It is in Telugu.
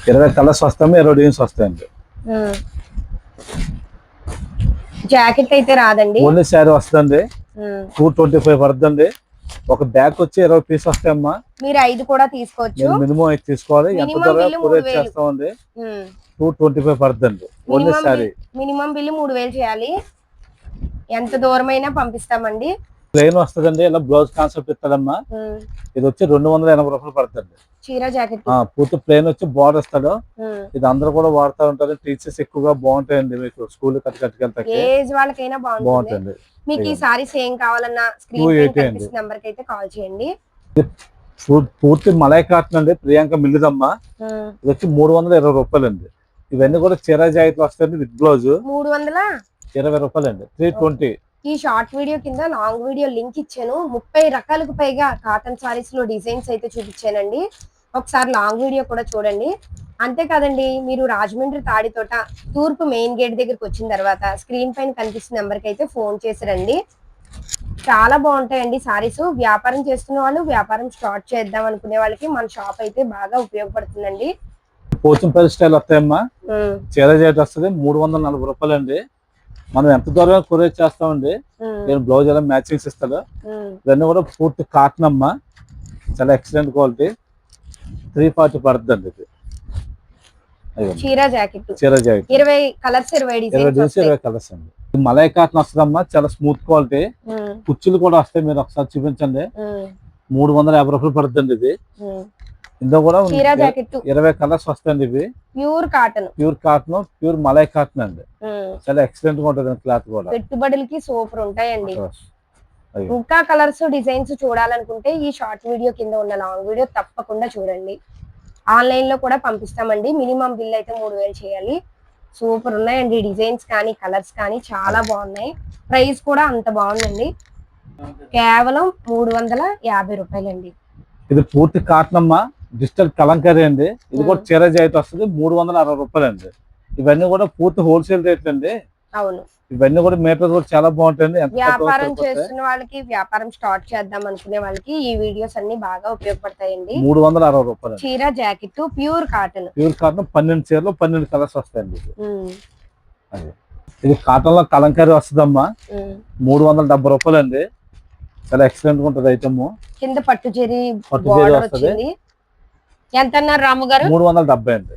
20 కలర్స్ వస్తాయి, 20 డిజైన్స్ వస్తాయండి. జాకెట్ అయితే రాదండి, ఓన్లీ శారీ వస్తుందండి. 225 పడుతుందండి. ఒక బ్యాగ్ వచ్చి 20 పీస్ వస్తాయమ్మా. మీరు 5 కూడా తీసుకోవచ్చు. మినిమం 5 తీసుకోవాలి. ఎంత ధర కొరియర్ చేస్తామండి. 225 పడుతుందండి ఓన్లీ శారీ. మినిమం బిల్లు 3000 చేయాలి. ఎంత దూరమైనా పంపిస్తామండి. ప్లేన్ వస్తుందండి, ఇలా బ్లౌజ్ కాన్సెప్ట్ ఇస్తాడమ్మా. ఇది వచ్చి 280 రూపాయలు పడుతుంది. చీర జాకెట్ పూర్తి ప్లేన్ వచ్చి బార్డర్ ఇస్తాడు. ఇది అందరూ కూడా వాడుతూ ఉంటారు. టీచర్స్ ఎక్కువగా బాగుంటాయండి, మీకు స్కూల్ కట్టుకెళ్తాయి. ఏజ్ వాళ్ళకైనా బాగుంటుంది. మీకు ఈ సారీస్ ఏం కావాలన్నా స్క్రీన్ పై కనిపిస్తున్న నంబర్ కి అయితే కాల్ చేయండి. పూర్తి మలై కాటన్ అండి, ప్రియాంక మిల్లుదమ్మా. ఇది వచ్చి 320 రూపాయలు అండి. ఇవన్నీ కూడా చీర జాకెట్లు వస్తాయండి విత్ బ్లౌజ్. 320 రూపాయలు అండి. 320. ఈ షార్ట్ వీడియో కింద లాంగ్ వీడియో లింక్ ఇచ్చాను. 30 రకాలకు పైగా కాటన్ సారీస్ లో డిజైన్స్ అయితే చూపించానండి. ఒకసారి లాంగ్ వీడియో కూడా చూడండి. అంతే కదండి, మీరు రాజమండ్రి తాడితోట తూర్పు మెయిన్ గేట్ దగ్గరికి వచ్చిన తర్వాత స్క్రీన్ పైన కనిపిస్తున్న నెంబర్కి అయితే ఫోన్ చేసి రండి. చాలా బాగుంటాయండి సారీస్. వ్యాపారం చేస్తున్న వాళ్ళు, వ్యాపారం స్టార్ట్ చేద్దాం అనుకునే వాళ్ళకి మన షాప్ అయితే బాగా ఉపయోగపడుతుందండి. పోచంపల్లి స్టైల్ వస్తాయమ్మా. చీర జాకెట్ వస్తుంది 340 రూపాయలు అండి. మనం ఎంత దూరం కొరియర్ చేస్తామండి. నేను బ్లౌజ్ ఎలా మ్యాచింగ్స్ ఇస్తాడు. ఇవన్నీ కూడా పూర్తి కాటన్ అమ్మా, చాలా ఎక్సలెంట్ క్వాలిటీ. 340 పడుతుంది ఇది. చీర జాకెట్ 20 కలర్స్ 20 కలర్స్ అండి. మలై కాటన్ వస్తుందమ్మా, చాలా స్మూత్ క్వాలిటీ. కుచ్చులు కూడా వస్తాయి, మీరు ఒకసారి చూపించండి. 350 రూపాయలు పడుతుంది ఇది. ఇందులో కూడా 20 కలర్స్ వస్తాయండి. ఇవి pure cotton, pure malai cotton అండి. చాలా ఎక్సలెంట్ గా ఉంటుంది క్లాత్ కూడా. పెట్టుబడులకి సూపర్ ఉంటాయండి. ఇంకా కలర్స్ డిజైన్స్ చూడాలనుకుంటే ఈ షార్ట్ వీడియో కింద ఉన్న లాంగ్ వీడియో తప్పకుండా చూడండి. ఆన్లైన్ లో కూడా పంపిస్తామండి. మినిమం బిల్ అయితే 3000 చేయాలి. సూపర్ ఉన్నాయండి డిజైన్స్ కానీ కలర్స్ కానీ చాలా బాగున్నాయి. ప్రైస్ కూడా అంత బాగుందండి. కేవలం 350 రూపాయలండి. ఇది పూర్తి కాటన్ అమ్మా, డిజిటల్ కలంకారీ అండి. ఇది కూడా చీర జాకెట్ వస్తుంది 360 రూపాయలు అండి. ఇవన్నీ కూడా పూర్తి హోల్సేల్ రేట్లు అండి. అవును, ఇవన్నీ కూడా మీటర్ కూడా చాలా బాగుంటాయండి. వ్యాపారం చేస్తున్న వాళ్ళకి, వ్యాపారం స్టార్ట్ చేద్దాం అనుకునే వాళ్ళకి ఈ వీడియోస్ అన్ని బాగా ఉపయోగపడతాయండి. 360 రూపాయలు చీర జాకెట్ ప్యూర్ కాటన్. 12 చీరలు 12 కలర్స్ వస్తాయండి. ఇది కాటన్ లో కలంకారీ వస్తుందమ్మా, 370 రూపాయలు అండి. చాలా ఎక్సలెంట్ గా ఉంటది ఐటమ్. కింద పట్టు జరీ వస్తుంది. ఎంత అన్నారు రాము గారు? 370 అండి.